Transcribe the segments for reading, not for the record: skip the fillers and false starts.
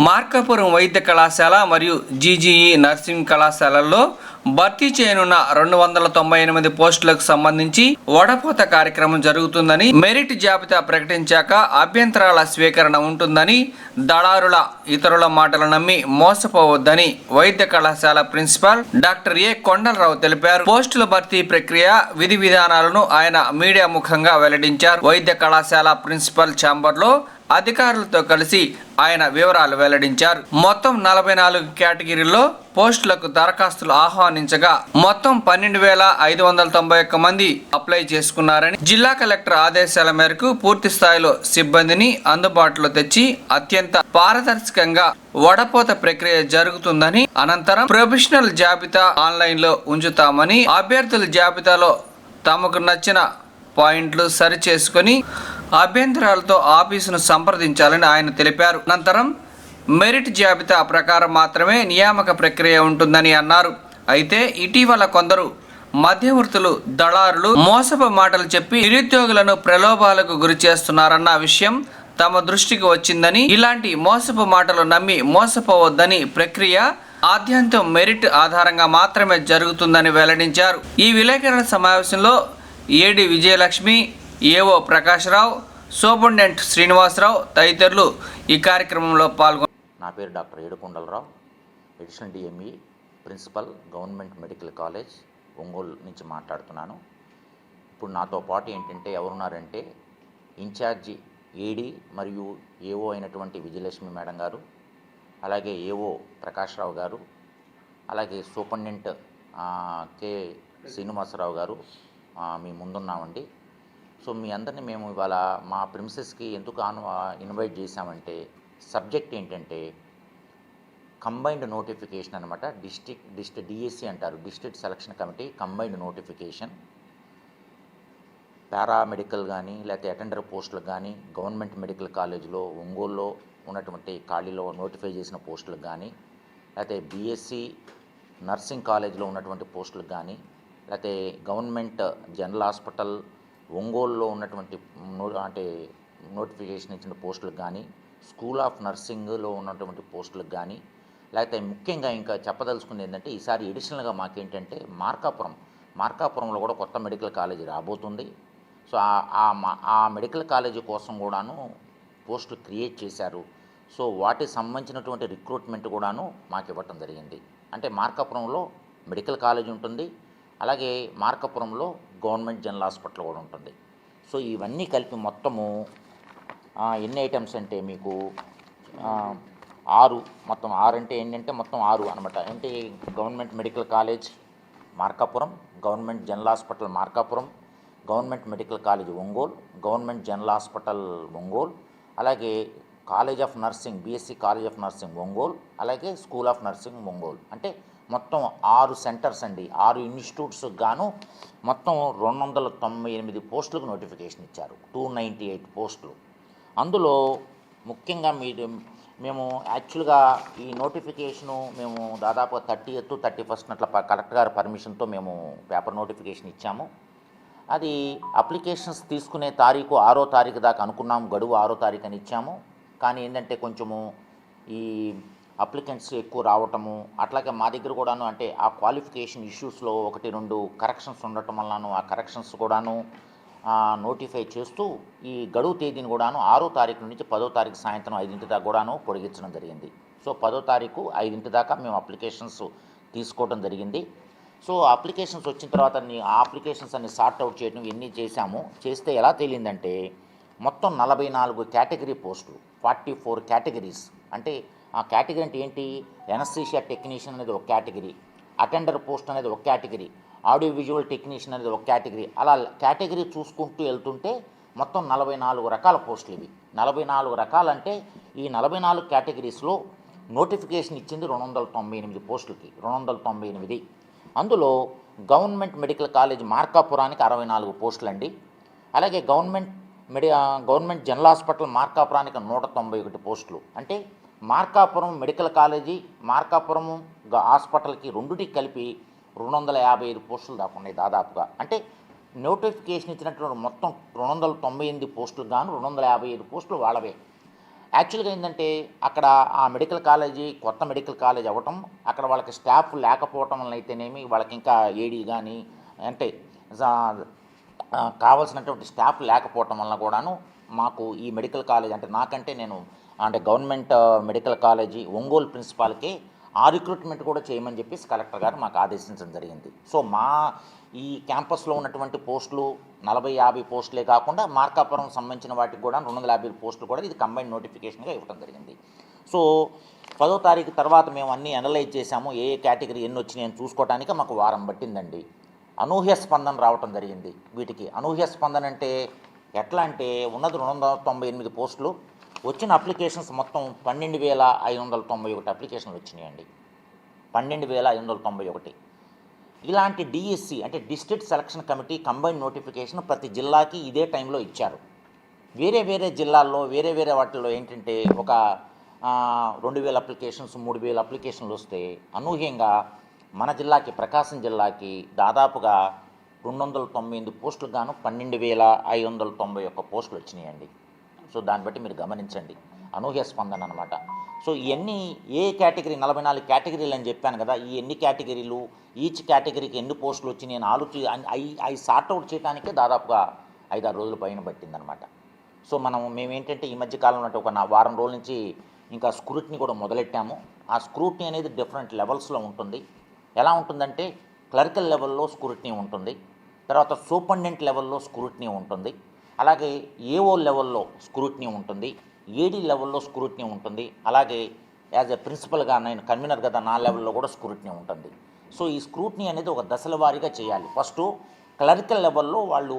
మార్కాపురం వైద్య కళాశాల మరియు జీజీఈ నర్సింగ్ కళాశాలల్లో భర్తీ చేయనున్న 298 పోస్టులకు సంబంధించి వడపోత కార్యక్రమం జరుగుతుందని, మెరిట్ జాబితా ప్రకటించాక అభ్యంతరాల స్వీకరణ ఉంటుందని, దళారుల ఇతరుల మాటలు నమ్మి మోసపోవద్దని వైద్య కళాశాల ప్రిన్సిపాల్ డాక్టర్ ఏ కొండలరావు తెలిపారు. పోస్టుల భర్తీ ప్రక్రియ, విధి విధానాలను ఆయన మీడియా ముఖంగా వెల్లడించారు. వైద్య కళాశాల ప్రిన్సిపల్ ఛాంబర్లో అధికారులతో కలిసి ఆయన వివరాలు వెల్లడించారు. మొత్తం 44 కేటగిరీల్లో పోస్టులకు దరఖాస్తులు ఆహ్వానించగా మొత్తం 12,591 మంది అప్లై చేసుకున్నారని, జిల్లా కలెక్టర్ ఆదేశాల మేరకు పూర్తి స్థాయిలో సిబ్బందిని అందుబాటులో తెచ్చి అత్యంత పారదర్శకంగా వడపోత ప్రక్రియ జరుగుతుందని, అనంతరం ప్రొఫెషనల్ జాబితా ఆన్లైన్లో ఉంచుతామని, అభ్యర్థుల జాబితాలో తమకు నచ్చిన పాయింట్లు సరిచేసుకొని అభ్యంతరాలతో ఆఫీసును సంప్రదించాలని ఆయన తెలిపారు. అనంతరం మెరిట్ జాబితా ప్రకారం మాత్రమే నియామక ప్రక్రియ ఉంటుందని అన్నారు. అయితే ఇటీవల కొందరు మధ్యవర్తులు, దళారులు మోసపు మాటలు చెప్పి నిరుద్యోగులను ప్రలోభాలకు గురి చేస్తున్నారన్న విషయం తమ దృష్టికి వచ్చిందని, ఇలాంటి మోసపు మాటలు నమ్మి మోసపోవద్దని, ప్రక్రియ ఆద్యంతం మెరిట్ ఆధారంగా మాత్రమే జరుగుతుందని వెల్లడించారు. ఈ విలేకరుల సమావేశంలో AD Vijayalakshmi, AO Prakashrao, superintendent Srinivasarao తదితరులు ఈ కార్యక్రమంలో పాల్గొన్నారు. నా పేరు డాక్టర్ ఏడు Kondalarao, additional DME principal, government medical college Ongole నుంచి మాట్లాడుతున్నాను. ఇప్పుడు నాతో పాటు ఏంటంటే ఎవరున్నారంటే ఇన్ఛార్జి ఏడి మరియు ఏఓ అయినటువంటి విజయలక్ష్మి మేడం గారు, అలాగే ఏఓ ప్రకాశ్రావు గారు, అలాగే సూపరింటెండెంట్ కె శ్రీనివాసరావు గారు మీ ముందున్నామండి. సో మీ అందరినీ మేము ఇవాళ మా ప్రిమిసెస్కి ఎందుకు ఇన్వైట్ చేశామంటే సబ్జెక్ట్ ఏంటంటే కంబైన్డ్ నోటిఫికేషన్ అనమాట. డిస్ట్రిక్ట్ డిఎస్సి అంటారు, district selection committee combined notification. Paramedical కానీ లేకపోతే అటెండర్ పోస్టులకు కానీ గవర్నమెంట్ మెడికల్ కాలేజ్లో ఒంగోలులో ఉన్నటువంటి ఖాళీలో నోటిఫై చేసిన పోస్టులకు కానీ, లేకపోతే బీఎస్సీ నర్సింగ్ కాలేజ్లో ఉన్నటువంటి పోస్టులకు కానీ, లేకపోతే గవర్నమెంట్ జనరల్ హాస్పిటల్ ఒంగోలులో ఉన్నటువంటి నోటిఫికేషన్ ఇచ్చిన పోస్టులకు కానీ, స్కూల్ ఆఫ్ నర్సింగ్లో ఉన్నటువంటి పోస్టులకు కానీ, లేకపోతే ముఖ్యంగా ఇంకా చెప్పదలుచుకుంది ఏంటంటే ఈసారి ఎడిషనల్గా మాకేంటంటే మార్కాపురంలో కూడా కొత్త మెడికల్ కాలేజీ రాబోతుంది. సో ఆ మెడికల్ కాలేజీ కోసం కూడాను పోస్టులు క్రియేట్ చేశారు. సో వాటికి సంబంధించినటువంటి రిక్రూట్మెంట్ కూడాను మాకు ఇవ్వటం జరిగింది. అంటే మార్కాపురంలో మెడికల్ కాలేజ్ ఉంటుంది, అలాగే మార్కాపురంలో గవర్నమెంట్ జనరల్ హాస్పిటల్ కూడా ఉంటుంది. సో ఇవన్నీ కలిపి మొత్తము ఎన్ని ఐటమ్స్ అంటే మీకు 6, మొత్తం 6 అంటే ఏంటంటే మొత్తం 6 అనమాట. అంటే government medical college Markapuram, government general hospital Markapuram, government medical college Ongole, government general hospital Ongole, అలాగే college of nursing, BSc college of nursing Ongole, అలాగే స్కూల్ ఆఫ్ నర్సింగ్ ఒంగోలు. అంటే మొత్తం 6 సెంటర్స్ అండి, 6 ఇన్స్టిట్యూట్స్కి గాను మొత్తం 298 పోస్టులకు నోటిఫికేషన్ ఇచ్చారు. 298 పోస్టులు. అందులో ముఖ్యంగా మేము యాక్చువల్గా ఈ నోటిఫికేషను మేము దాదాపు 30th 31st అట్లా కలెక్టర్ గారి పర్మిషన్తో మేము పేపర్ నోటిఫికేషన్ ఇచ్చాము. అది అప్లికేషన్స్ తీసుకునే తారీఖు 6వ తారీఖు దాకా అనుకున్నాము, గడువు 6వ తారీఖు అని ఇచ్చాము. కానీ ఏంటంటే కొంచెము ఈ అప్లికెంట్స్ ఎక్కువ రావటము, అట్లాగే మా దగ్గర కూడాను అంటే ఆ క్వాలిఫికేషన్ ఇష్యూస్లో 1-2 కరెక్షన్స్ ఉండటం వలన ఆ కరెక్షన్స్ కూడాను నోటిఫై చేస్తూ ఈ గడువు తేదీని కూడాను 6వ తారీఖు నుంచి 10వ తారీఖు సాయంత్రం 5 దాకా కూడాను పొడిగించడం జరిగింది. సో 10వ తారీఖు 5 దాకా మేము అప్లికేషన్స్ తీసుకోవడం జరిగింది. సో అప్లికేషన్స్ వచ్చిన తర్వాత ఆ అప్లికేషన్స్ అన్ని సార్ట్ అవుట్ చేయడం ఇవన్నీ చేశాము. చేస్తే ఎలా తేలిందంటే మొత్తం 44 కేటగిరీ పోస్టులు, 44 కేటగిరీస్. అంటే ఆ కేటగిరీ అంటే ఏంటి, ఎనస్థీషియా టెక్నీషియన్ అనేది ఒక కేటగిరీ, అటెండర్ పోస్ట్ అనేది ఒక కేటగిరీ, ఆడియో విజువల్ టెక్నీషియన్ అనేది ఒక కేటగిరీ. అలా కేటగిరీ చూసుకుంటూ వెళ్తుంటే మొత్తం 44 రకాల పోస్టులు ఇవి. 44 రకాలంటే ఈ 44 కేటగిరీస్లో నోటిఫికేషన్ ఇచ్చింది 298 పోస్టులకి, 298. అందులో గవర్నమెంట్ మెడికల్ కాలేజ్ మార్కాపురానికి 64 పోస్టులు అండి. అలాగే గవర్నమెంట్ జనరల్ హాస్పిటల్ మార్కాపురానికి 191 పోస్టులు. అంటే మార్కాపురం మెడికల్ కాలేజీ, మార్కాపురం హాస్పిటల్కి రెండుటికి కలిపి 255 పోస్టులు దాకా ఉన్నాయి దాదాపుగా. అంటే నోటిఫికేషన్ ఇచ్చినటువంటి మొత్తం 298 పోస్టులు గాను 255 పోస్టులు వాళ్ళవే. యాక్చువల్గా ఏంటంటే అక్కడ ఆ మెడికల్ కాలేజీ కొత్త మెడికల్ కాలేజ్ అవ్వటం, అక్కడ వాళ్ళకి స్టాఫ్ లేకపోవటం వల్ల అయితేనేమి, వాళ్ళకి ఇంకా ఏడీ కానీ అంటే కావాల్సినటువంటి స్టాఫ్ లేకపోవటం వల్ల కూడాను మాకు ఈ మెడికల్ కాలేజ్ అంటే నాకంటే నేను అంటే గవర్నమెంట్ మెడికల్ కాలేజీ ఒంగోలు ప్రిన్సిపాల్కి ఆ రిక్రూట్మెంట్ కూడా చేయమని చెప్పేసి కలెక్టర్ గారు మాకు ఆదేశించడం జరిగింది. సో మా ఈ క్యాంపస్లో ఉన్నటువంటి పోస్టులు 40-50 పోస్టులే కాకుండా మార్కాపురం సంబంధించిన వాటికి కూడా 250 పోస్టులు కూడా ఇది కంబైన్ నోటిఫికేషన్గా ఇవ్వడం జరిగింది. సో 10వ తారీఖు తర్వాత మేము అన్నీ అనలైజ్ చేసాము, ఏ కేటగిరీ ఎన్ని వచ్చినాయని చూసుకోవడానికి మాకు వారం పట్టిందండి. అనూహ్య స్పందన రావటం జరిగింది వీటికి. అనూహ్య స్పందన అంటే ఎట్లా అంటే ఉన్నది 298 పోస్టులు, వచ్చిన అప్లికేషన్స్ మొత్తం 12,591 అప్లికేషన్లు వచ్చినాయండి. 12,591. ఇలాంటి డిఎస్సి అంటే district selection committee combine notification ప్రతి జిల్లాకి ఇదే టైంలో ఇచ్చారు. వేరే వేరే జిల్లాల్లో వేరే వేరే వాటిల్లో ఏంటంటే ఒక 2,000 అప్లికేషన్స్ 3,000 అప్లికేషన్లు వస్తే అనూహ్యంగా మన జిల్లాకి ప్రకాశం జిల్లాకి దాదాపుగా 298 పోస్టులు గాను 12,591 పోస్టులు వచ్చినాయండి. సో దాన్ని బట్టి మీరు గమనించండి, అనూహ్య స్పందన అనమాట. సో ఇవన్నీ ఏ కేటగిరీ 44 కేటగిరీలు అని చెప్పాను కదా, ఈ ఎన్ని కేటగిరీలు, ఈచ్ కేటగిరీకి ఎన్ని పోస్టులు వచ్చి నేను అవి సార్ట్అవుట్ చేయడానికే దాదాపుగా 5-6 రోజుల పైన పట్టిందనమాట. సో మేమేంటంటే ఈ మధ్య కాలంలో ఒక వారం రోజుల నుంచి ఇంకా స్క్రూట్నీ కూడా మొదలెట్టాము. ఆ స్క్రూట్నీ అనేది డిఫరెంట్ లెవెల్స్లో ఉంటుంది. ఎలా ఉంటుందంటే క్లరికల్ లెవెల్లో స్క్రూట్నీ ఉంటుంది, తర్వాత సూపరింటెండెంట్ లెవెల్లో స్క్రూట్నీ ఉంటుంది, అలాగే ఏఓ లెవెల్లో స్క్రూట్నీ ఉంటుంది, ఏడీ లెవెల్లో స్క్రూట్నీ ఉంటుంది, అలాగే యాజ్ ఎ ప్రిన్సిపల్గా నేను కన్వీనర్ కదా నా లెవెల్లో కూడా స్క్రూట్నీ ఉంటుంది. సో ఈ స్క్రూట్నీ అనేది ఒక దశల వారీగా చేయాలి. ఫస్ట్ క్లరికల్ లెవెల్లో వాళ్ళు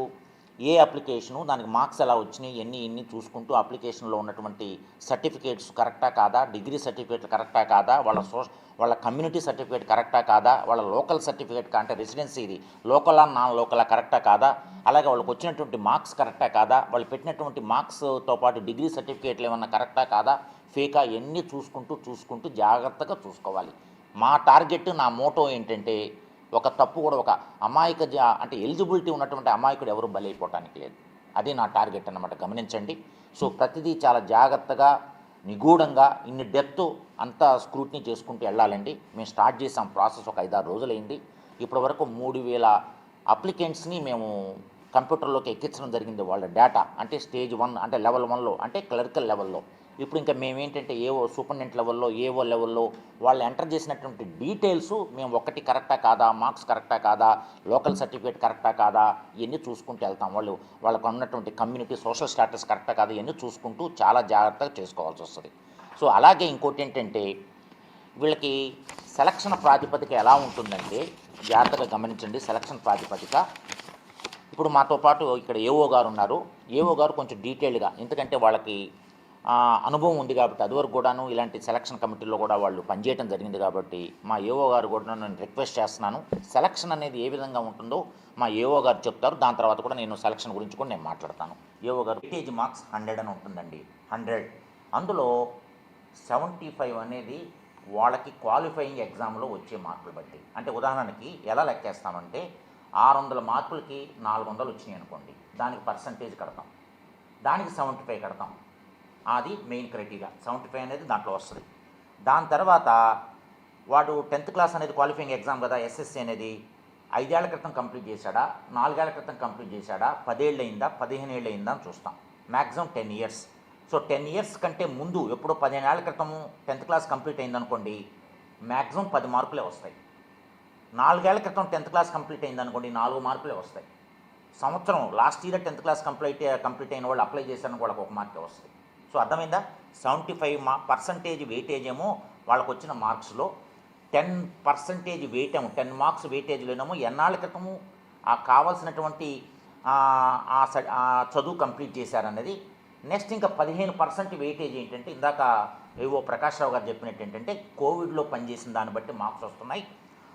ఏ అప్లికేషను దానికి మార్క్స్ ఎలా వచ్చినాయి ఎన్ని చూసుకుంటూ అప్లికేషన్లో ఉన్నటువంటి సర్టిఫికేట్స్ కరెక్టా కాదా, డిగ్రీ సర్టిఫికేట్ కరెక్టా కాదా, వాళ్ళ కమ్యూనిటీ సర్టిఫికేట్ కరెక్టా కాదా, వాళ్ళ లోకల్ సర్టిఫికేట్ అంటే రెసిడెన్సీది లోకలా నాన్ లోకలా కరెక్టా కాదా, అలాగే వాళ్ళకి వచ్చినటువంటి మార్క్స్ కరెక్టా కాదా, వాళ్ళు పెట్టినటువంటి మార్క్స్తో పాటు డిగ్రీ సర్టిఫికేట్లు ఏమన్నా కరెక్టా కాదా, ఫేకా ఎన్ని చూసుకుంటూ జాగ్రత్తగా చూసుకోవాలి. మా టార్గెట్ నా మోటో ఏంటంటే ఒక తప్పు కూడా ఒక అమాయక అంటే ఎలిజిబిలిటీ ఉన్నటువంటి అమాయకుడు ఎవరు బలైపోవటానికి లేదు. అది నా టార్గెట్ అన్నమాట, గమనించండి. సో ప్రతిదీ చాలా జాగ్రత్తగా నిగూఢంగా ఇన్ని డెప్త్ అంతా స్క్రూట్నీ చేసుకుంటూ వెళ్ళాలండి. మేము స్టార్ట్ చేసాం ప్రాసెస్ ఒక 5-6 రోజులైంది. ఇప్పటి వరకు 3,000 అప్లికెంట్స్ని మేము కంప్యూటర్లోకి ఎక్కించడం జరిగింది. వాళ్ళ డేటా అంటే స్టేజ్ 1 అంటే లెవెల్ 1లో అంటే క్లరికల్ లెవెల్లో. ఇప్పుడు ఇంకా మేమేంటంటే ఏవో సూపరింటెండెంట్ లెవెల్లో ఏవో లెవెల్లో వాళ్ళు ఎంటర్ చేసినటువంటి డీటెయిల్స్ మేము ఒకటి కరెక్టా కాదా, మార్క్స్ కరెక్టా కాదా, లోకల్ సర్టిఫికేట్ కరెక్టా కాదా ఇవన్నీ చూసుకుంటూ వెళ్తాం. వాళ్ళకు ఉన్నటువంటి కమ్యూనిటీ సోషల్ స్టేటస్ కరెక్టా కాదా ఇవన్నీ చూసుకుంటూ చాలా జాగ్రత్తగా చేసుకోవాల్సి వస్తుంది. సో అలాగే ఇంకోటి ఏంటంటే వీళ్ళకి సెలక్షన్ ప్రాతిపదిక ఎలా ఉంటుందంటే జాగ్రత్తగా గమనించండి. సెలక్షన్ ప్రాతిపదిక ఇప్పుడు మాతో పాటు ఇక్కడ ఏఓ గారు ఉన్నారు. ఏఓ గారు కొంచెం డీటెయిల్డ్గా, ఎందుకంటే వాళ్ళకి అనుభవం ఉంది కాబట్టి అదివరకు కూడాను ఇలాంటి సెలక్షన్ కమిటీలో కూడా వాళ్ళు పనిచేయడం జరిగింది కాబట్టి మా ఏఓ గారు కూడా నేను రిక్వెస్ట్ చేస్తున్నాను. సెలక్షన్ అనేది ఏ విధంగా ఉంటుందో మా ఏఓ గారు చెప్తారు. దాని తర్వాత కూడా నేను సెలక్షన్ గురించి కూడా నేను మాట్లాడతాను. ఏఓ గారు వెయిటేజ్ మార్క్స్ 100 అని ఉంటుందండి. 100 అందులో 75 అనేది వాళ్ళకి క్వాలిఫైయింగ్ ఎగ్జామ్లో వచ్చే మార్కులు బట్టి. అంటే ఉదాహరణకి ఎలా లెక్కేస్తామంటే 600 మార్కులకి 400 వచ్చినాయి అనుకోండి, దానికి పర్సంటేజ్ కడతాం, దానికి 75 కడతాం. అది మెయిన్ క్రైటీరియా. 75 అనేది దాంట్లో వస్తుంది. దాని తర్వాత వాడు 10th క్లాస్ అనేది క్వాలిఫైయింగ్ ఎగ్జామ్ కదా, ఎస్ఎస్సి అనేది 5 ఏళ్ల క్రితం కంప్లీట్ చేశాడా, 4 ఏళ్ల క్రితం కంప్లీట్ చేశాడా, 10 ఏళ్ళు అయిందా, 15 ఏళ్ళు అయిందా అని చూస్తాం. Maximum 10 years. సో 10 ఇయర్స్ కంటే ముందు ఎప్పుడో 15 ఏళ్ల క్రితము 10th క్లాస్ కంప్లీట్ అయిందనుకోండి, మ్యాక్సిమం 10 మార్కులే వస్తాయి. 4 ఏళ్ల క్రితం 10th క్లాస్ కంప్లీట్ అయిందనుకోండి, 4 మార్కులే వస్తాయి. సంవత్సరం last year 10th class complete అయిన వాళ్ళు అప్లై చేశారని వాళ్ళకి 1 మార్కే వస్తాయి. సో అర్థమైందా? 75% వెయిటేజ్ ఏమో వాళ్ళకు వచ్చిన మార్క్స్లో 10% వెయిట్ ఏమో 10 మార్క్స్ వెయిటేజ్లోనేమో ఎన్నాళ్ళ క్రితము కావాల్సినటువంటి చదువు కంప్లీట్ చేశారన్నది. నెక్స్ట్ ఇంకా 15% వెయిటేజ్ ఏంటంటే ఇందాక ఏవో ప్రకాష్ రావు గారు చెప్పినట్టు ఏంటంటే కోవిడ్లో పనిచేసిన దాన్ని బట్టి మార్క్స్ వస్తున్నాయి.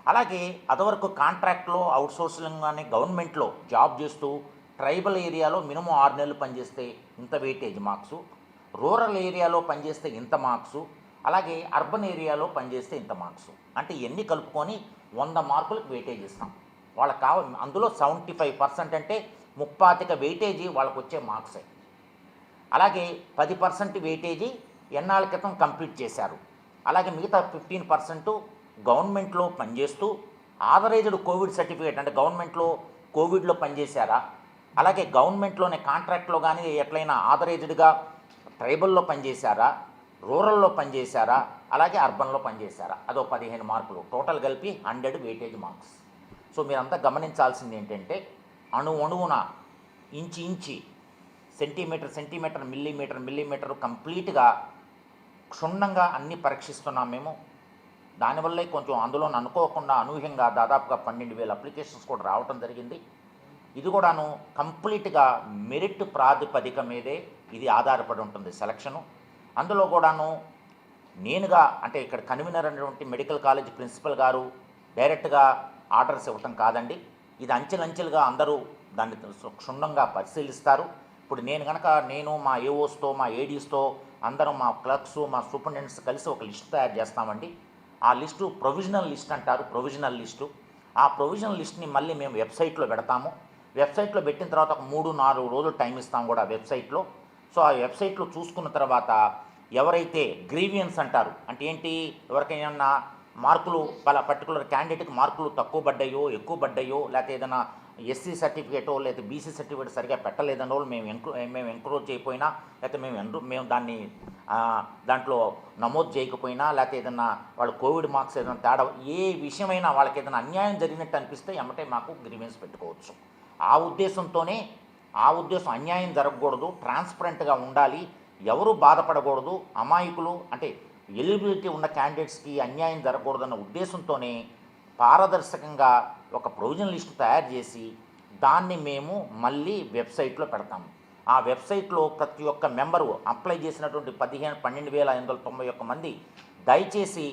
అలాగే అదివరకు కాంట్రాక్ట్లో అవుట్సోర్సింగ్ కానీ గవర్నమెంట్లో జాబ్ చేస్తూ ట్రైబల్ ఏరియాలో మినిమం 6 నెలలు పనిచేస్తే ఇంత వెయిటేజ్ మార్క్సు, రూరల్ ఏరియాలో పనిచేస్తే ఇంత మార్క్సు, అలాగే అర్బన్ ఏరియాలో పనిచేస్తే ఇంత మార్క్సు. అంటే ఎన్ని కలుపుకొని 100 మార్కులకు వెయిటేజ్ ఇస్తాం. వాళ్ళకి అందులో 75% అంటే 35 వెయిటేజీ వాళ్ళకు వచ్చే మార్క్సే. అలాగే 10% వెయిటేజీ ఎన్నాళ్ళ క్రితం కంప్లీట్ చేశారు. అలాగే మిగతా 15% గవర్నమెంట్లో పనిచేస్తూ ఆథరైజ్డ్ కోవిడ్ సర్టిఫికేట్, అంటే గవర్నమెంట్లో కోవిడ్లో పనిచేశారా, అలాగే గవర్నమెంట్లోనే కాంట్రాక్ట్లో కానీ ఎట్లయినా ఆథరైజ్డ్గా ట్రైబల్లో పనిచేశారా, రూరల్లో పనిచేశారా, అలాగే అర్బన్లో పనిచేశారా, అదో 15 మార్కులు, టోటల్ కలిపి 100 వెయిటేజ్ మార్క్స్. సో మీరంతా గమనించాల్సింది ఏంటంటే అణువున ఇంచి సెంటీమీటర్ మిల్లీమీటర్ కంప్లీట్గా క్షుణ్ణంగా అన్నీ పరీక్షిస్తున్నాం మేము. దానివల్లే కొంచెం అందులో అనుకోకుండా అనూహ్యంగా దాదాపుగా 12,000 అప్లికేషన్స్ కూడా రావటం జరిగింది. ఇది కూడాను కంప్లీట్గా మెరిట్ ప్రాతిపదిక మీదే ఇది ఆధారపడి ఉంటుంది సెలక్షను. అందులో కూడాను నేనుగా, అంటే ఇక్కడ కన్వీనర్ అనేటువంటి మెడికల్ కాలేజ్ ప్రిన్సిపల్ గారు డైరెక్ట్గా ఆర్డర్స్ ఇవ్వటం కాదండి. ఇది అంచెలంచెలుగా అందరూ దాన్ని క్షుణ్ణంగా పరిశీలిస్తారు. ఇప్పుడు నేను మా ఏఓస్తో, మా ఏడీస్తో అందరం, మా క్లర్క్స్, మా సూపరింటెండెంట్స్ కలిసి ఒక లిస్ట్ తయారు చేస్తామండి. ఆ లిస్టు ప్రొవిజనల్ లిస్ట్ అంటారు, ప్రొవిజనల్ లిస్టు. ఆ ప్రొవిజనల్ లిస్ట్ని మళ్ళీ మేము వెబ్సైట్లో పెడతాము. వెబ్సైట్లో పెట్టిన తర్వాత ఒక 3-4 రోజులు టైం ఇస్తాం కూడా వెబ్సైట్లో. సో ఆ వెబ్సైట్లో చూసుకున్న తర్వాత ఎవరైతే గ్రీవియన్స్ అంటారు, అంటే ఏంటి, ఎవరికైనా మార్కులు పర్టికులర్ క్యాండిడేట్కి మార్కులు తక్కువ పడ్డాయో ఎక్కువ పడ్డాయో, లేకపోతే ఏదైనా ఎస్సీ సర్టిఫికేటో లేకపోతే బీసీ సర్టిఫికేట్ సరిగా పెట్టలేదన్న వాళ్ళు మేము ఎంక్రోచ్ చేయకపోయినా, లేకపోతే మేము దాన్ని దాంట్లో నమోదు చేయకపోయినా, లేకపోతే ఏదైనా వాళ్ళు కోవిడ్ మార్క్స్ ఏదైనా తేడా, ఏ విషయమైనా వాళ్ళకి ఏదైనా అన్యాయం జరిగినట్టు అనిపిస్తే ఎమ్మటే మాకు గ్రీవెన్స్ పెట్టుకోవచ్చు. ఆ ఉద్దేశం అన్యాయం జరగకూడదు, ట్రాన్స్పరెంట్గా ఉండాలి, ఎవరు బాధపడకూడదు, అమాయకులు అంటే ఎలిజిబిలిటీ ఉన్న క్యాండిడేట్స్కి అన్యాయం జరగకూడదన్న ఉద్దేశంతోనే పారదర్శకంగా ఒక ప్రొవిజనల్ లిస్టు తయారు చేసి దాన్ని మేము మళ్ళీ వెబ్సైట్లో పెడతాము. ఆ వెబ్సైట్లో ప్రతి ఒక్క మెంబరు అప్లై చేసినటువంటి 12,591 మంది దయచేసి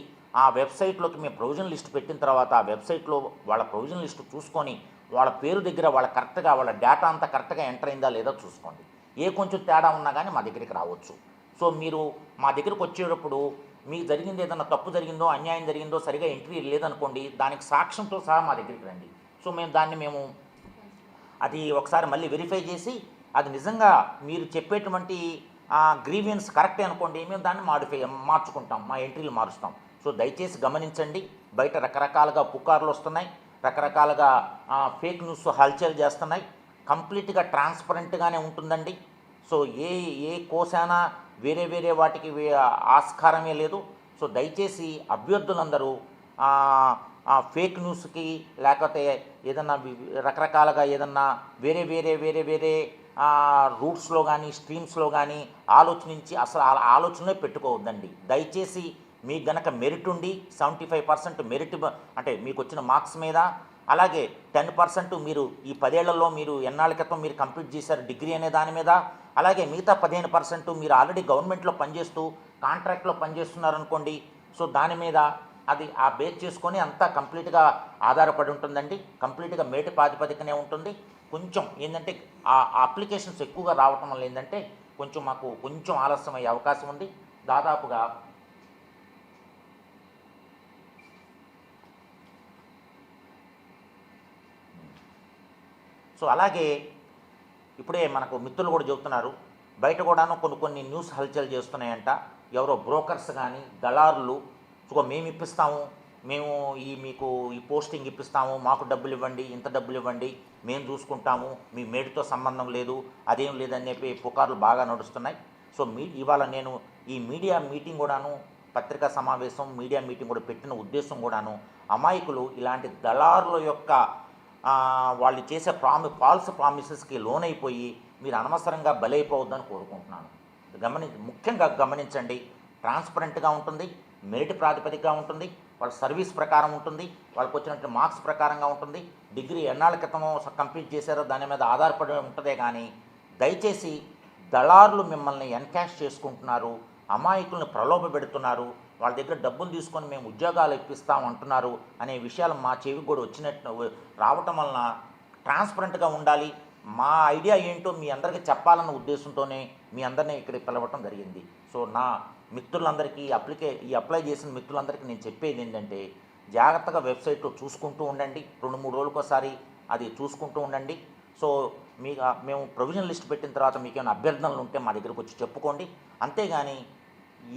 ఆ వెబ్సైట్లోకి మేము ప్రొవిజనల్ లిస్ట్ పెట్టిన తర్వాత ఆ వెబ్సైట్లో వాళ్ళ ప్రొవిజనల్ లిస్టు చూసుకొని వాళ్ళ పేరు దగ్గర వాళ్ళ డేటా అంతా కరెక్ట్గా ఎంటర్ అయిందా లేదా చూసుకోండి. ఏ కొంచెం తేడా ఉన్నా కానీ మా దగ్గరికి రావచ్చు. సో మీరు మా దగ్గరికి వచ్చేటప్పుడు మీకు జరిగింది ఏదైనా తప్పు జరిగిందో, అన్యాయం జరిగిందో, సరిగా ఎంట్రీ లేదనుకోండి, దానికి సాక్ష్యంతో సహా మా దగ్గరికి రండి. సో మేము అది ఒకసారి మళ్ళీ వెరిఫై చేసి అది నిజంగా మీరు చెప్పేటువంటి గ్రీవియన్స్ కరెక్టే అనుకోండి, మేము దాన్ని మార్చుకుంటాం, మా ఎంట్రీలు మారుస్తాం. సో దయచేసి గమనించండి, బయట రకరకాలుగా పుకార్లు వస్తున్నాయి, రకరకాలుగా ఫేక్ న్యూస్ హల్చల్ చేస్తున్నాయి. కంప్లీట్గా ట్రాన్స్పరెంట్గానే ఉంటుందండి. సో ఏ కోసైనా వేరే వాటికి ఆస్కారమే లేదు. సో దయచేసి అభ్యర్థులందరూ ఫేక్ న్యూస్కి లేకపోతే ఏదన్నా రకరకాలుగా ఏదన్నా వేరే రూట్స్లో కానీ స్ట్రీమ్స్లో కానీ ఆలోచించి అసలు ఆలోచనే పెట్టుకోవద్దండి. దయచేసి మీకు గనక మెరిట్ ఉండి 75% మెరిట్, అంటే మీకు వచ్చిన మార్క్స్ మీద, అలాగే 10% మీరు ఈ 10 ఏళ్లలో మీరు ఎన్నాళ్ళ క్రితం మీరు కంప్లీట్ చేశారు డిగ్రీ అనే దాని మీద, అలాగే మిగతా 15% మీరు ఆల్రెడీ గవర్నమెంట్లో పనిచేస్తూ కాంట్రాక్ట్లో పనిచేస్తున్నారనుకోండి. సో దాని మీద అది ఆ బేస్ చేసుకొని అంతా కంప్లీట్గా ఆధారపడి ఉంటుందండి. కంప్లీట్గా మేటి ప్రాతిపదికనే ఉంటుంది. కొంచెం ఏంటంటే ఆ అప్లికేషన్స్ ఎక్కువగా రావటం వల్ల ఏంటంటే మాకు కొంచెం ఆలస్యం అయ్యే అవకాశం ఉంది. దాదాపుగా సో అలాగే ఇప్పుడే మనకు మిత్రులు కూడా చెబుతున్నారు, బయట కూడాను కొన్ని న్యూస్ హల్చల్ చేస్తున్నాయంట. ఎవరో బ్రోకర్స్ కానీ దళారులు, సో మేము ఇప్పిస్తాము, మేము మీకు ఈ పోస్టింగ్ ఇప్పిస్తాము, మాకు డబ్బులు ఇవ్వండి, ఇంత డబ్బులు ఇవ్వండి, మేము చూసుకుంటాము, మీ మేడితో సంబంధం లేదు, అదేం లేదని చెప్పి పుకార్లు బాగా నడుస్తున్నాయి. సో ఇవాళ నేను ఈ మీడియా మీటింగ్ కూడాను, పత్రికా సమావేశం మీడియా మీటింగ్ కూడా పెట్టిన ఉద్దేశం కూడాను అమాయకులు ఇలాంటి దళారుల యొక్క వాళ్ళు చేసే ఫాల్స్ ప్రామిసెస్కి లోనైపోయి మీరు అనవసరంగా బలైపోవద్దని కోరుకుంటున్నాను. ముఖ్యంగా గమనించండి, ట్రాన్స్పరెంట్గా ఉంటుంది, మెరిట్ ప్రాతిపదికగా ఉంటుంది, వాళ్ళ సర్వీస్ ప్రకారం ఉంటుంది, వాళ్ళకి వచ్చినట్టు మార్క్స్ ప్రకారంగా ఉంటుంది, డిగ్రీ ఎన్నాళ్ళ క్రితమో కంప్లీట్ చేశారో దాని మీద ఆధారపడి ఉంటుందే. కానీ దయచేసి దళారులు మిమ్మల్ని ఎన్కాష్ చేసుకుంటున్నారు, అమాయకుల్ని ప్రలోభ పెడుతున్నారు, వాళ్ళ దగ్గర డబ్బులు తీసుకొని మేము ఉద్యోగాలు ఇప్పిస్తాం అంటున్నారు అనే విషయాలు మా చెవికి కూడా వచ్చినట్టు రావటం వలన ట్రాన్స్పరెంట్గా ఉండాలి. మా ఐడియా ఏంటో మీ అందరికీ చెప్పాలన్న ఉద్దేశంతోనే మీ అందరినీ ఇక్కడికి పిలవటం జరిగింది. సో నా మిత్రులందరికీ అప్లై చేసిన మిత్రులందరికీ నేను చెప్పేది ఏంటంటే, జాగ్రత్తగా వెబ్సైట్లో చూసుకుంటూ ఉండండి, 2-3 రోజులకోసారి అది చూసుకుంటూ ఉండండి. సో మేము ప్రొవిజన్ లిస్ట్ పెట్టిన తర్వాత మీకు ఏమైనా అభ్యర్థనలు ఉంటే మా దగ్గరకు వచ్చి చెప్పుకోండి. అంతేగాని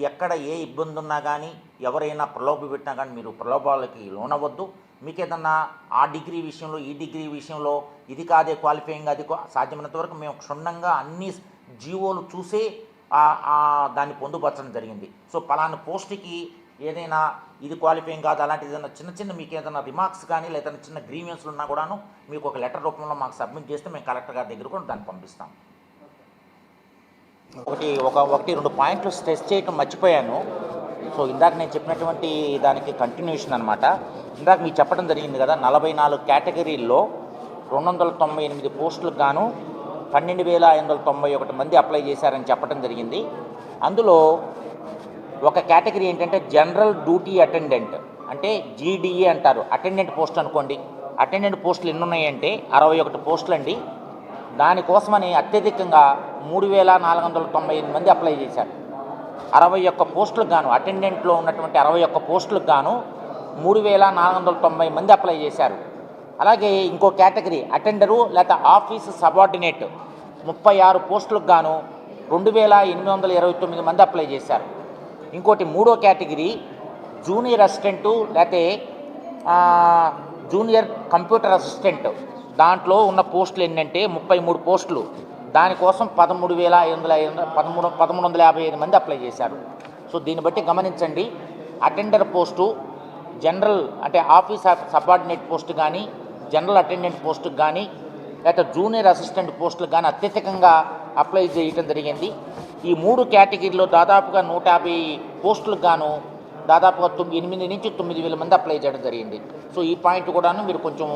ఎక్కడ ఏ ఇబ్బంది ఉన్నా కానీ ఎవరైనా ప్రలోభ పెట్టినా కానీ మీరు ప్రలోభాలకి లోనవద్దు. మీకు ఏదన్నా ఆ డిగ్రీ విషయంలో ఈ డిగ్రీ విషయంలో ఇది కాదే క్వాలిఫైయింగ్ అది సాధ్యమైనంత వరకు మేము క్షుణ్ణంగా అన్ని జీవోలు చూసే దాన్ని పొందుపరచడం జరిగింది. సో పలానా పోస్ట్కి ఏదైనా ఇది క్వాలిఫైయింగ్ కాదు అలాంటిది ఏదైనా చిన్న మీకు ఏదైనా రిమార్క్స్ కానీ లేదా చిన్న గ్రీవియన్స్లు ఉన్నా కూడాను మీకు ఒక లెటర్ రూపంలో మాకు సబ్మిట్ చేస్తే మేము కలెక్టర్ గారి దగ్గర కూడా దాన్ని పంపిస్తాం. ఒకటి రెండు పాయింట్లు స్ట్రెస్ చేయటం మర్చిపోయాను. సో ఇందాక నేను చెప్పినటువంటి దానికి కంటిన్యూషన్ అనమాట. ఇందాక మీకు చెప్పడం జరిగింది కదా, 44 కేటగిరీల్లో 298 పోస్టులకు గాను 12,591 మంది అప్లై చేశారని చెప్పడం జరిగింది. అందులో ఒక కేటగిరీ ఏంటంటే జనరల్ డ్యూటీ అటెండెంట్, అంటే జీడీఏ అంటారు, అటెండెంట్ పోస్ట్ అనుకోండి. అటెండెంట్ పోస్టులు ఎన్ని ఉన్నాయంటే 61 పోస్టులు అండి. దానికోసమని అత్యధికంగా 3,498 మంది అప్లై చేశారు. 61 పోస్టులకు గాను అటెండెంట్లో ఉన్నటువంటి 61 పోస్టులకు గాను 3,490 మంది అప్లై చేశారు. అలాగే ఇంకో కేటగిరీ అటెండరు లేదా ఆఫీస్ సబార్డినేట్ 36 పోస్టులకు గాను 2,829 మంది అప్లై చేశారు. ఇంకోటి మూడో కేటగిరీ జూనియర్ అసిస్టెంటు లేకపోతే జూనియర్ కంప్యూటర్ అసిస్టెంట్, దాంట్లో ఉన్న పోస్టులు ఏంటంటే 33 పోస్టులు. దానికోసం 13,55 మంది అప్లై చేశారు. సో దీన్ని బట్టి గమనించండి, అటెండర్ పోస్టు, జనరల్ అంటే ఆఫీస్ సబార్డినేట్ పోస్టు కానీ, జనరల్ అటెండెంట్ పోస్టుకు కానీ, లేకపోతే జూనియర్ అసిస్టెంట్ పోస్టులకు కానీ అత్యధికంగా అప్లై చేయటం జరిగింది. ఈ 3 కేటగిరీలో దాదాపుగా 150 పోస్టులకు గాను దాదాపుగా 8 నుంచి 9,000 మంది అప్లై చేయడం జరిగింది. సో ఈ పాయింట్ కూడాను మీరు కొంచెం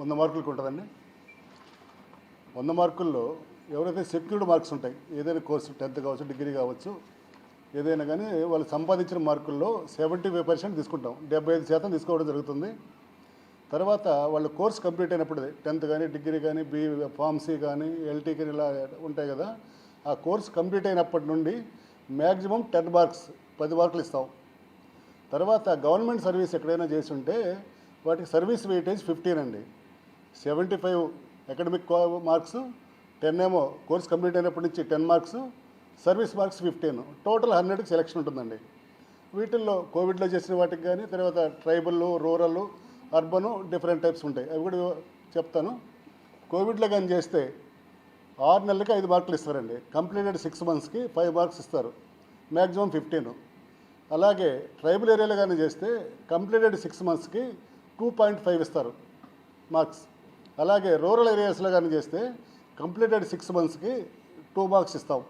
100 మార్కులకు ఉంటుందండి. 100 మార్కుల్లో ఎవరైతే సెక్యూర్డ్ మార్క్స్ ఉంటాయి, ఏదైనా కోర్సు 10th కావచ్చు, డిగ్రీ కావచ్చు, ఏదైనా కానీ వాళ్ళు సంపాదించిన మార్కుల్లో 75% తీసుకుంటాం, 75% తీసుకోవడం జరుగుతుంది. తర్వాత వాళ్ళ కోర్స్ కంప్లీట్ అయినప్పుడు 10th కానీ, డిగ్రీ కానీ, ఫార్మసీ కానీ, ఎల్టీ కానీ ఇలా ఉంటాయి కదా, ఆ కోర్స్ కంప్లీట్ అయినప్పటి నుండి మ్యాక్సిమం 10 మార్క్స్ 10 మార్కులు ఇస్తాం. తర్వాత గవర్నమెంట్ సర్వీస్ ఎక్కడైనా చేసి ఉంటే వాటికి సర్వీస్ వెయిటేజ్ 15 అండి. 75 అకాడమిక్ మార్క్స్, 10 ఏమో కోర్స్ కంప్లీట్ అయినప్పటి నుంచి 10 మార్క్స్, సర్వీస్ మార్క్స్ 15, టోటల్ 100కి సెలెక్షన్ ఉంటుందండి. వీటిల్లో కోవిడ్లో చేసిన వాటికి కానీ, తర్వాత tribal, rural, urban different types ఉంటాయి, అవి కూడా చెప్తాను. కోవిడ్లో కానీ చేస్తే 6 నెలలకి 5 మార్కులు ఇస్తారండి. కంప్లీటెడ్ 6 మంత్స్కి 5 మార్క్స్ ఇస్తారు, మ్యాక్సిమం 15. అలాగే ట్రైబల్ ఏరియాలో కానీ చేస్తే కంప్లీటెడ్ 6 మంత్స్కి 2.5 ఇస్తారు మార్క్స్. అలాగే రూరల్ ఏరియాస్లో కానీ చేస్తే కంప్లీటెడ్ 6 మంత్స్కి 2 మార్క్స్ ఇస్తాం.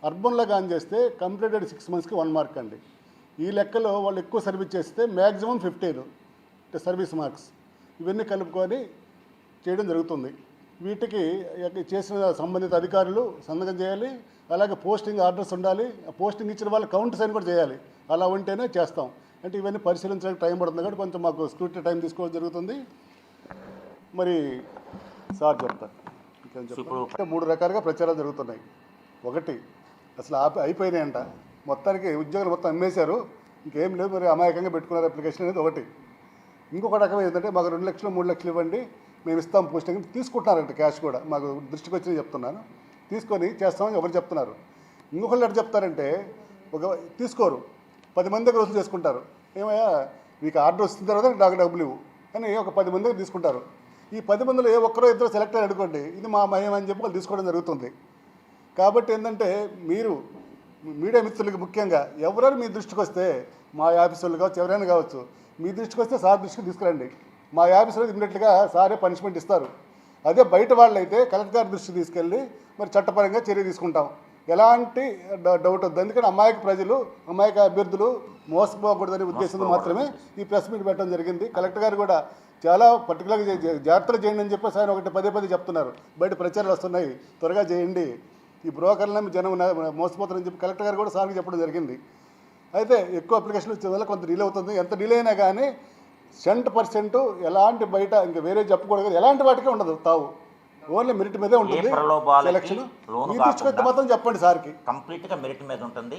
అర్బన్లో కానీ చేస్తే కంప్లీటెడ్ 6 మంత్స్కి 1 మార్క్ అండి. ఈ లెక్కలో వాళ్ళు ఎక్కువ సర్వీస్ చేస్తే మ్యాక్సిమం 15 సర్వీస్ మార్క్స్. ఇవన్నీ కలుపుకొని చేయడం జరుగుతుంది. వీటికి చేసిన సంబంధిత అధికారులు సంతకం చేయాలి. అలాగే పోస్టింగ్ ఆర్డర్స్ ఉండాలి. పోస్టింగ్ ఇచ్చిన వాళ్ళు కౌంట్ సైన్ కూడా చేయాలి. అలా ఉంటేనే చేస్తాం. అంటే ఇవన్నీ పరిశీలించడానికి టైం పడుతుంది కాబట్టి కొంచెం మాకు స్క్రూటినీ టైం తీసుకోవడం జరుగుతుంది. మరి సార్ చెప్తారు. ఇంకేం చెప్తారు అంటే 3 రకాలుగా ప్రచారాలు జరుగుతున్నాయి. ఒకటి అసలు అయిపోయినాయంట, మొత్తానికి ఉద్యోగులు మొత్తం అమ్మేశారు, ఇంకేం లేదు, మరి అమాయకంగా పెట్టుకున్నారు అప్లికేషన్ అనేది ఒకటి. ఇంకొక రకం ఏంటంటే మాకు 2 లక్షలు 3 లక్షలు ఇవ్వండి మేము ఇస్తాం పోస్టింగ్ తీసుకుంటున్నారంట. క్యాష్ కూడా మాకు దృష్టికి వచ్చింది చెప్తున్నాను, తీసుకొని చేస్తామని ఎవరు చెప్తున్నారు. ఇంకొకళ్ళు ఎట్లా చెప్తారంటే తీసుకోరు, 10 మంది దగ్గర వసూలు చేసుకుంటారు. ఏమయ్యా మీకు ఆర్డర్ వచ్చిన తర్వాత నాకు డబ్బులు ఇవ్వు అని ఒక 10 మంది దగ్గర తీసుకుంటారు. ఈ 10 మందిలో ఏ ఒక్కరో ఇద్దరు సెలెక్ట్ అయ్యి అనుకోండి, ఇది మా మయం అని చెప్పి వాళ్ళు తీసుకోవడం జరుగుతుంది. కాబట్టి ఏంటంటే మీరు మీడియా మిత్రులకి ముఖ్యంగా ఎవరైనా మీ దృష్టికి వస్తే, మా ఆఫీసర్లు కావచ్చు ఎవరైనా కావచ్చు, మీ దృష్టికి వస్తే సార్ దృష్టికి తీసుకురండి. మా ఆఫీసులో ఇమ్మీడియట్గా సారే పనిష్మెంట్ ఇస్తారు. అదే బయట వాళ్ళు అయితే కలెక్టర్ గారి దృష్టికి తీసుకెళ్ళి మరి చట్టపరంగా చర్య తీసుకుంటాం. ఎలాంటి డౌట్ వద్దు. ఎందుకంటే అమాయక అభ్యర్థులు మోసపోకూడదనే ఉద్దేశంతో మాత్రమే ఈ ప్రెస్ మీట్ పెట్టడం జరిగింది. కలెక్టర్ గారు కూడా చాలా పర్టికులర్గా జాగ్రత్తలు చేయండి అని చెప్పేసి ఆయన ఒకటి పదే చెప్తున్నారు. బయట ప్రచారాలు వస్తున్నాయి, త్వరగా చేయండి, ఈ బ్రోకర్లను జనం మోసపోతారని చెప్పి కలెక్టర్ గారు కూడా సార్కి చెప్పడం జరిగింది. అయితే ఎక్కువ అప్లికేషన్లు వచ్చే వల్ల కొంత డిలే అవుతుంది. ఎంత డిలే అయినా కానీ 100% ఎలాంటి బయట ఇంకా వేరే చెప్పకూడదు, ఎలాంటి వాటికే ఉండదు తావు, ఓన్లీ మెరిట్ మీదే ఉంటుంది సెలక్షన్. మీ దృష్టికి మాత్రం చెప్పండి సార్కి, కంప్లీట్గా మెరిట్ మీద ఉంటుంది.